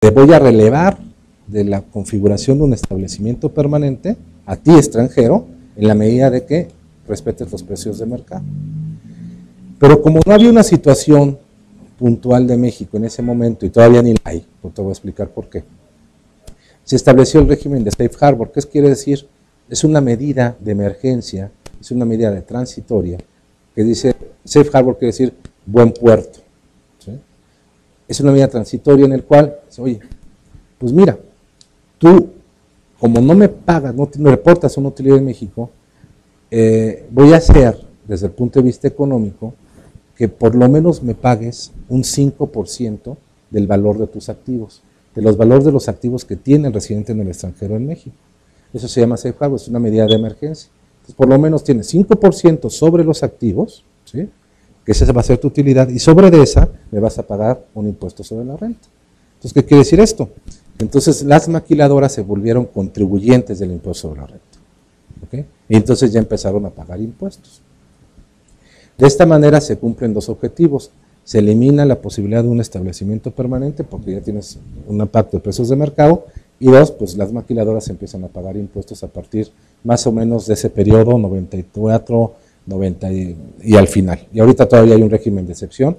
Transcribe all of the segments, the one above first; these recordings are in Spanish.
te voy a relevar de la configuración de un establecimiento permanente a ti, extranjero, en la medida de que respetes los precios de mercado. Pero como no había una situación puntual de México en ese momento, y todavía ni la hay, pues te voy a explicar por qué, se estableció el régimen de Safe Harbor. ¿Qué quiere decir? Es una medida de emergencia, es una medida de transitoria, que dice, Safe Harbor quiere decir buen puerto. ¿Sí? Es una medida transitoria en el cual, oye, pues mira, tú, como no me pagas, no reportas una utilidad en México, voy a hacer, desde el punto de vista económico, que por lo menos me pagues un 5% del valor de tus activos, de los valores de los activos que tiene el residente en el extranjero en México. Eso se llama Safe Harbor, es una medida de emergencia. Entonces, por lo menos tienes 5% sobre los activos, ¿sí? Que esa va a ser tu utilidad, y sobre de esa me vas a pagar un impuesto sobre la renta. Entonces, ¿qué quiere decir esto? Entonces, las maquiladoras se volvieron contribuyentes del impuesto sobre la renta. ¿Okay? Y entonces ya empezaron a pagar impuestos. De esta manera se cumplen dos objetivos. Se elimina la posibilidad de un establecimiento permanente porque ya tienes un impacto de precios de mercado, y dos, pues las maquiladoras empiezan a pagar impuestos a partir más o menos de ese periodo, 94, 90 y al final. Y ahorita todavía hay un régimen de excepción,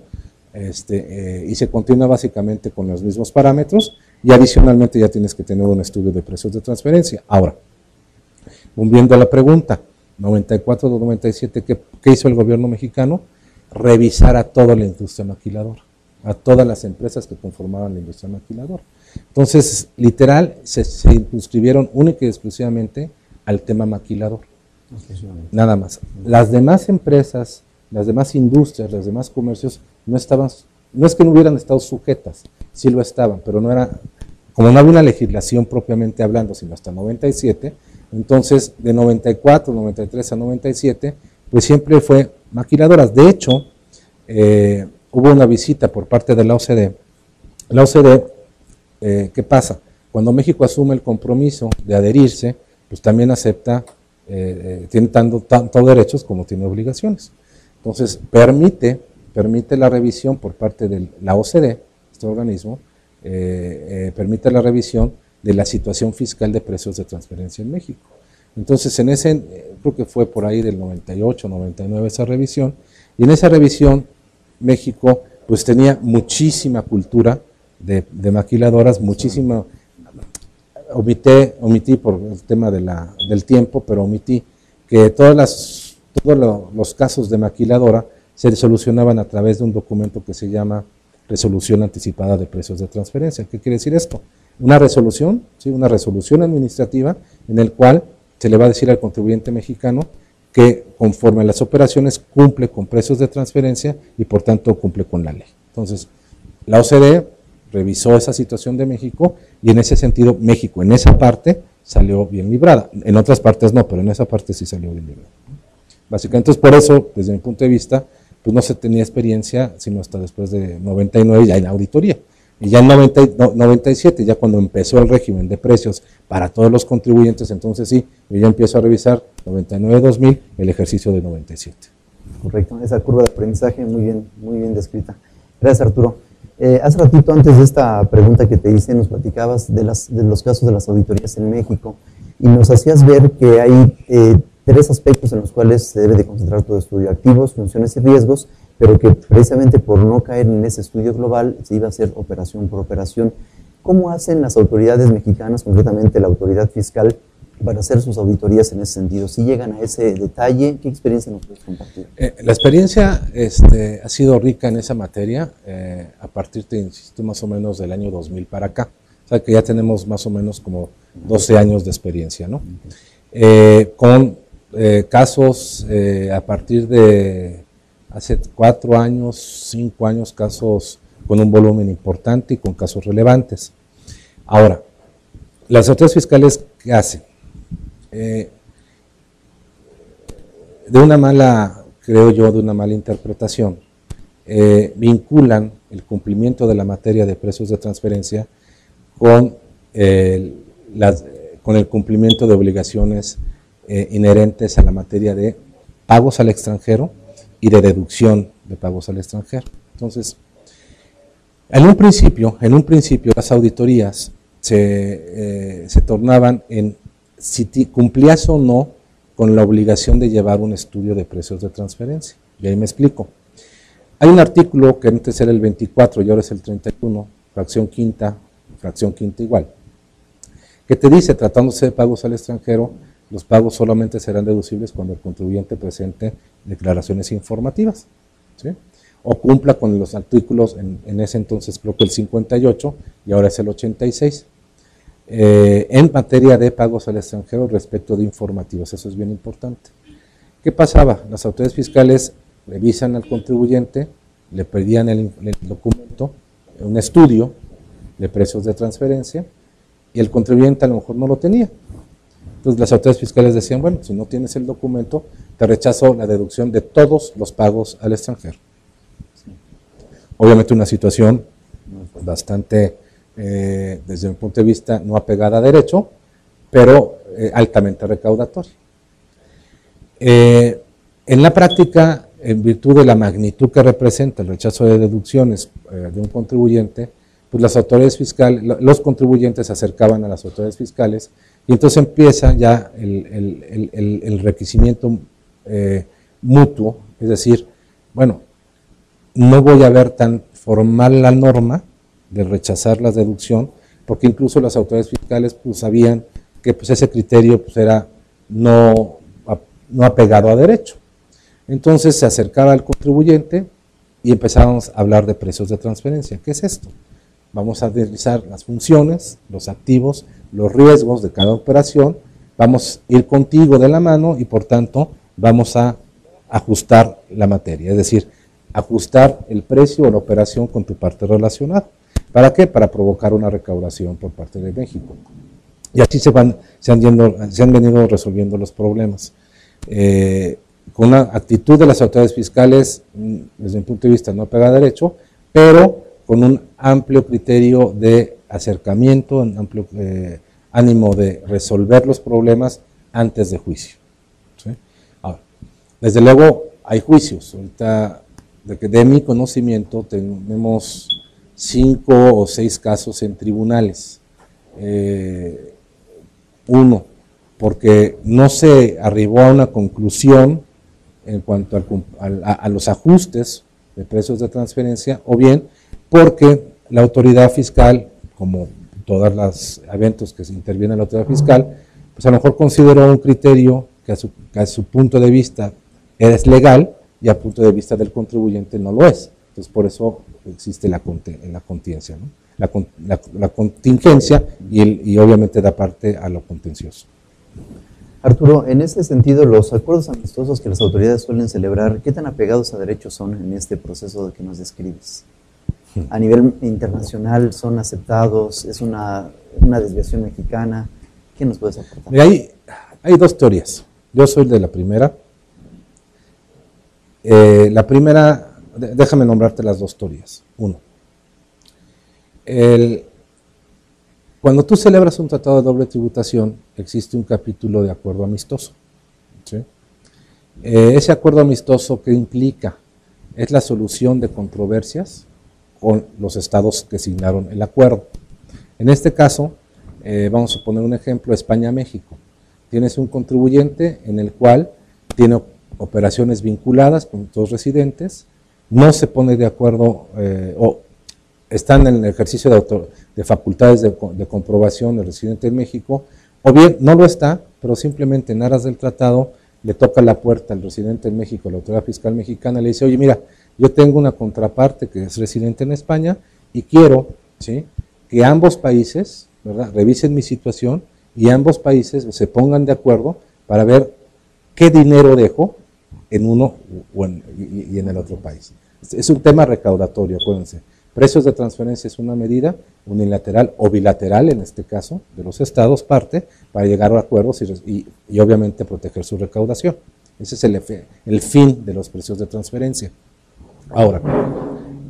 y se continúa básicamente con los mismos parámetros, y adicionalmente ya tienes que tener un estudio de precios de transferencia. Ahora, volviendo a la pregunta, 94 o 97, ¿qué hizo el gobierno mexicano? Revisar a toda la industria maquiladora, a todas las empresas que conformaban la industria maquiladora. Entonces, literal, se inscribieron única y exclusivamente al tema maquilador. Nada más. Las demás empresas, las demás industrias, los demás comercios no estaban, no es que no hubieran estado sujetas, sí lo estaban, pero no era, como no había una legislación propiamente hablando, sino hasta 97, entonces de 94, 93 a 97, pues siempre fue maquiladoras. De hecho, hubo una visita por parte de la OCDE. La OCDE, ¿qué pasa? Cuando México asume el compromiso de adherirse, pues también acepta, tiene tanto derechos como tiene obligaciones. Entonces, permite la revisión por parte de la OCDE, este organismo, permite la revisión de la situación fiscal de precios de transferencia en México. Entonces, en ese, creo que fue por ahí del 98, 99 esa revisión, y en esa revisión México pues tenía muchísima cultura de maquiladoras, muchísima, omití por el tema del tiempo, pero omití que todos los casos de maquiladora se solucionaban a través de un documento que se llama resolución anticipada de precios de transferencia. ¿Qué quiere decir esto? Una resolución, ¿sí? Una resolución administrativa en el cual se le va a decir al contribuyente mexicano que conforme a las operaciones cumple con precios de transferencia y por tanto cumple con la ley. Entonces, la OCDE revisó esa situación de México y en ese sentido México en esa parte salió bien librada. En otras partes no, pero en esa parte sí salió bien librada. Básicamente, entonces por eso, desde mi punto de vista, pues no se tenía experiencia sino hasta después de 99 ya en auditoría. Y ya en 97, ya cuando empezó el régimen de precios para todos los contribuyentes, entonces sí, yo ya empiezo a revisar 99-2000, el ejercicio de 97. Correcto, esa curva de aprendizaje muy bien descrita. Gracias, Arturo. Hace ratito, antes de esta pregunta que te hice, nos platicabas de los casos de las auditorías en México y nos hacías ver que hay tres aspectos en los cuales se debe de concentrar todo estudio: activos, funciones y riesgos, pero que precisamente por no caer en ese estudio global se iba a hacer operación por operación. ¿Cómo hacen las autoridades mexicanas, concretamente la autoridad fiscal, para hacer sus auditorías en ese sentido? ¿Si llegan a ese detalle? ¿Qué experiencia nos puedes compartir? La experiencia ha sido rica en esa materia a partir, te insisto, más o menos del año 2000 para acá. O sea que ya tenemos más o menos como 12 años de experiencia, ¿no? Con casos a partir de hace 4 años, 5 años, casos con un volumen importante y con casos relevantes. Ahora, las autoridades fiscales, ¿qué hacen? De una mala, creo yo, de una mala interpretación, vinculan el cumplimiento de la materia de precios de transferencia con el cumplimiento de obligaciones inherentes a la materia de pagos al extranjero y de deducción de pagos al extranjero. Entonces, En un principio las auditorías se tornaban en si cumplías o no con la obligación de llevar un estudio de precios de transferencia. Y ahí me explico. Hay un artículo que antes era el 24 y ahora es el 31, fracción quinta igual, que te dice, tratándose de pagos al extranjero, los pagos solamente serán deducibles cuando el contribuyente presente declaraciones informativas, ¿sí? O cumpla con los artículos, en ese entonces creo que el 58 y ahora es el 86, en materia de pagos al extranjero respecto de informativos. Eso es bien importante. ¿Qué pasaba? Las autoridades fiscales revisan al contribuyente, le pedían el documento, un estudio de precios de transferencia, y el contribuyente a lo mejor no lo tenía. Entonces las autoridades fiscales decían, bueno, si no tienes el documento, te rechazo la deducción de todos los pagos al extranjero. Obviamente una situación bastante, desde mi punto de vista, no apegada a derecho, pero altamente recaudatoria. En la práctica, en virtud de la magnitud que representa el rechazo de deducciones de un contribuyente, pues las autoridades fiscales, los contribuyentes se acercaban a las autoridades fiscales y entonces empieza ya el requisimiento mutuo, es decir, bueno, no voy a ver tan formal la norma de rechazar la deducción, porque incluso las autoridades fiscales pues sabían que pues ese criterio pues era no apegado a derecho. Entonces se acercaba al contribuyente y empezábamos a hablar de precios de transferencia. ¿Qué es esto? Vamos a analizar las funciones, los activos, los riesgos de cada operación, vamos a ir contigo de la mano y por tanto vamos a ajustar la materia, es decir, ajustar el precio o la operación con tu parte relacionada. ¿Para qué? Para provocar una recaudación por parte de México. Y así se han venido resolviendo los problemas. Con una actitud de las autoridades fiscales, desde mi punto de vista, no pega a derecho, pero con un amplio criterio de acercamiento, un amplio ánimo de resolver los problemas antes de juicio. ¿Sí? Ahora, desde luego hay juicios. Ahorita, de mi conocimiento, tenemos 5 o 6 casos en tribunales. Uno, porque no se arribó a una conclusión en cuanto a los ajustes de precios de transferencia, o bien porque la autoridad fiscal, como todos los eventos que se interviene en la autoridad fiscal, pues a lo mejor consideró un criterio que a su punto de vista es legal y a punto de vista del contribuyente no lo es. Entonces por eso existe la contingencia, ¿no? La contingencia y obviamente da parte a lo contencioso. Arturo, en ese sentido, los acuerdos amistosos que las autoridades suelen celebrar, ¿qué tan apegados a derechos son en este proceso que nos describes? A nivel internacional, ¿son aceptados? ¿Es una desviación mexicana? ¿Qué nos puedes aportar? Mira, hay 2 teorías. Yo soy de la primera. La primera, déjame nombrarte las 2 teorías. 1. Cuando tú celebras un tratado de doble tributación, existe un capítulo de acuerdo amistoso. ¿Sí? Ese acuerdo amistoso, ¿qué implica? Es la solución de controversias con los estados que signaron el acuerdo. En este caso, vamos a poner un ejemplo, España-México. Tienes un contribuyente en el cual tiene operaciones vinculadas con 2 residentes, no se pone de acuerdo o están en el ejercicio de facultades de comprobación del residente en México, o bien no lo está, pero simplemente en aras del tratado le toca la puerta al residente en México, la autoridad fiscal mexicana, le dice, oye, mira, yo tengo una contraparte que es residente en España y quiero, ¿sí?, que ambos países, ¿verdad?, revisen mi situación y ambos países se pongan de acuerdo para ver qué dinero dejo en uno y en el otro país. Es un tema recaudatorio, acuérdense. Precios de transferencia es una medida unilateral o bilateral, en este caso, de los estados parte, para llegar a acuerdos y obviamente proteger su recaudación. Ese es el fin de los precios de transferencia. Ahora,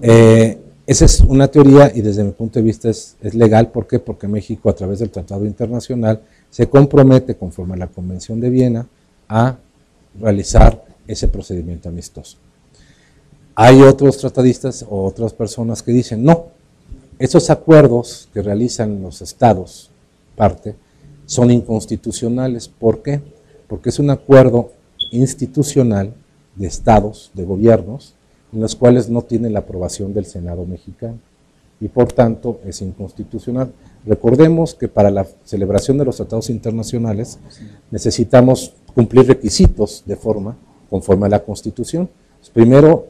esa es una teoría y desde mi punto de vista es legal. ¿Por qué? Porque México, a través del Tratado Internacional, se compromete, conforme a la Convención de Viena, a realizar ese procedimiento amistoso. Hay otros tratadistas o otras personas que dicen, no, esos acuerdos que realizan los estados, parte, son inconstitucionales. ¿Por qué? Porque es un acuerdo institucional de estados, de gobiernos, en los cuales no tiene la aprobación del Senado mexicano y por tanto es inconstitucional. Recordemos que para la celebración de los tratados internacionales necesitamos cumplir requisitos de forma conforme a la Constitución. Pues primero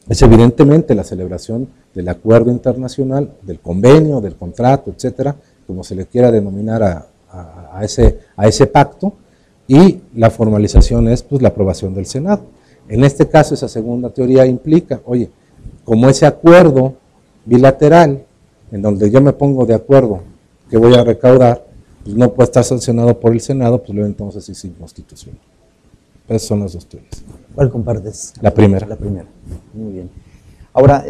es evidentemente la celebración del acuerdo internacional, del convenio, del contrato, etcétera, como se le quiera denominar a ese pacto, y la formalización es pues la aprobación del Senado. En este caso, esa segunda teoría implica, oye, como ese acuerdo bilateral, en donde yo me pongo de acuerdo que voy a recaudar, pues no puede estar sancionado por el Senado, pues luego entonces es inconstitucional. Esas son las dos teorías. ¿Cuál compartes? La primera. La primera. Muy bien. Ahora,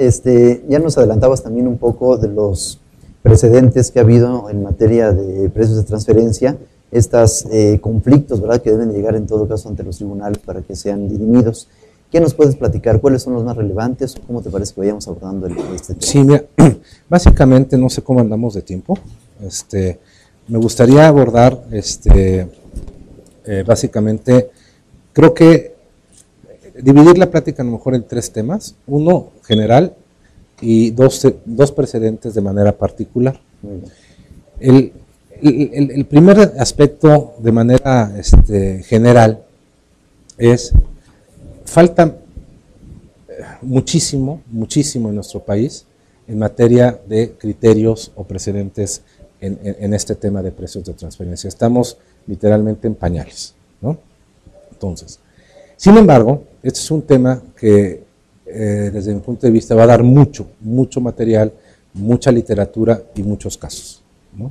ya nos adelantabas también un poco de los precedentes que ha habido en materia de precios de transferencia, estos conflictos, ¿verdad?, que deben llegar en todo caso ante los tribunales para que sean dirimidos. ¿Qué nos puedes platicar? ¿Cuáles son los más relevantes o cómo te parece que vayamos abordando este tema? Sí, mira, básicamente no sé cómo andamos de tiempo. Me gustaría abordar, básicamente, creo que dividir la plática a lo mejor en tres temas, uno general y dos precedentes de manera particular. El primer aspecto de manera general es, falta muchísimo en nuestro país en materia de criterios o precedentes en este tema de precios de transferencia. Estamos literalmente en pañales, ¿no? Entonces, sin embargo, este es un tema que desde mi punto de vista va a dar mucho material, mucha literatura y muchos casos, ¿no?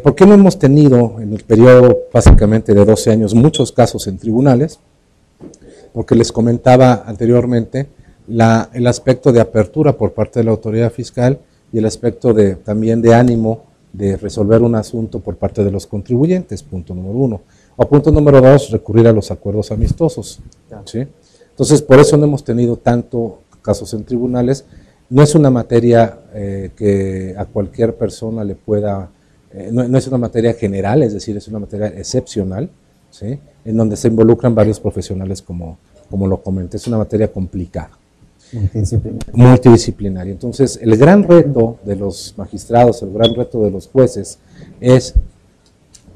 ¿Por qué no hemos tenido en el periodo básicamente de 12 años muchos casos en tribunales? Porque les comentaba anteriormente el aspecto de apertura por parte de la autoridad fiscal y el aspecto también de ánimo de resolver un asunto por parte de los contribuyentes, punto número uno. O punto número dos, recurrir a los acuerdos amistosos, ¿sí? Entonces, por eso no hemos tenido tanto casos en tribunales. No es una materia que a cualquier persona le pueda, no es una materia general, es decir, es una materia excepcional, ¿sí?, en donde se involucran varios profesionales, como lo comenté. Es una materia complicada. Multidisciplinaria. Entonces, el gran reto de los magistrados, el gran reto de los jueces es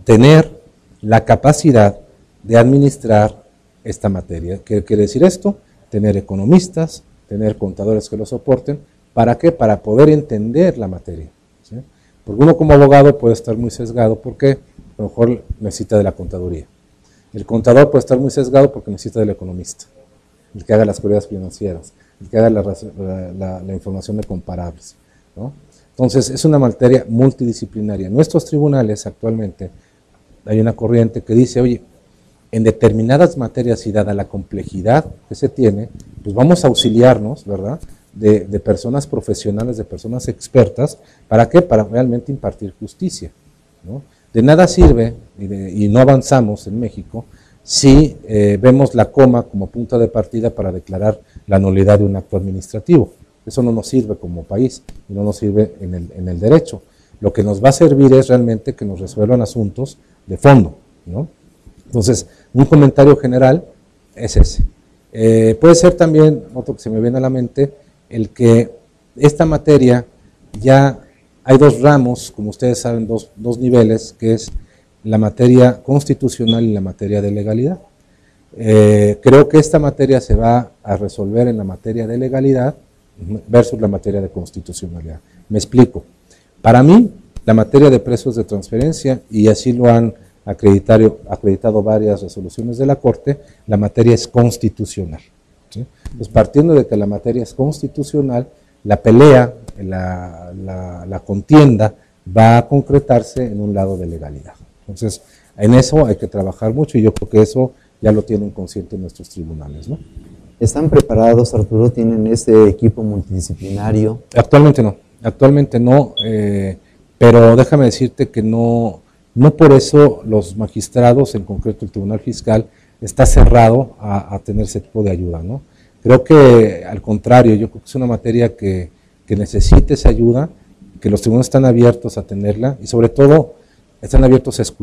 tener la capacidad de administrar esta materia. ¿Qué quiere decir esto? Tener economistas, tener contadores que lo soporten. ¿Para qué? Para poder entender la materia, ¿sí? Porque uno como abogado puede estar muy sesgado porque a lo mejor necesita de la contaduría. El contador puede estar muy sesgado porque necesita del economista, el que haga las pruebas financieras, el que haga la información de comparables, ¿no? Entonces, es una materia multidisciplinaria. En nuestros tribunales actualmente hay una corriente que dice, oye, en determinadas materias y dada la complejidad que se tiene, pues vamos a auxiliarnos, ¿verdad?, de personas profesionales, de personas expertas. ¿Para qué? Para realmente impartir justicia, ¿no? De nada sirve, y no avanzamos en México, si vemos la coma como punto de partida para declarar la nulidad de un acto administrativo. Eso no nos sirve como país y no nos sirve en el derecho. Lo que nos va a servir es realmente que nos resuelvan asuntos de fondo, ¿no? Entonces, un comentario general es ese. Puede ser también, otro que se me viene a la mente, el que esta materia ya hay dos ramos, como ustedes saben, dos niveles, que es la materia constitucional y la materia de legalidad. Creo que esta materia se va a resolver en la materia de legalidad versus la materia de constitucionalidad. Me explico. Para mí, la materia de precios de transferencia, y así lo han acreditado varias resoluciones de la Corte, la materia es constitucional, ¿sí? Pues partiendo de que la materia es constitucional, la pelea, la contienda va a concretarse en un lado de legalidad. Entonces, en eso hay que trabajar mucho y yo creo que eso ya lo tienen consciente nuestros tribunales, ¿no? ¿Están preparados, Arturo? ¿Tienen ese equipo multidisciplinario? Actualmente no, pero déjame decirte que no por eso los magistrados, en concreto el Tribunal Fiscal, está cerrado a tener ese tipo de ayuda, ¿no? Creo que al contrario, yo creo que es una materia que que necesite esa ayuda, que los tribunales están abiertos a tenerla y sobre todo están abiertos a escuchar.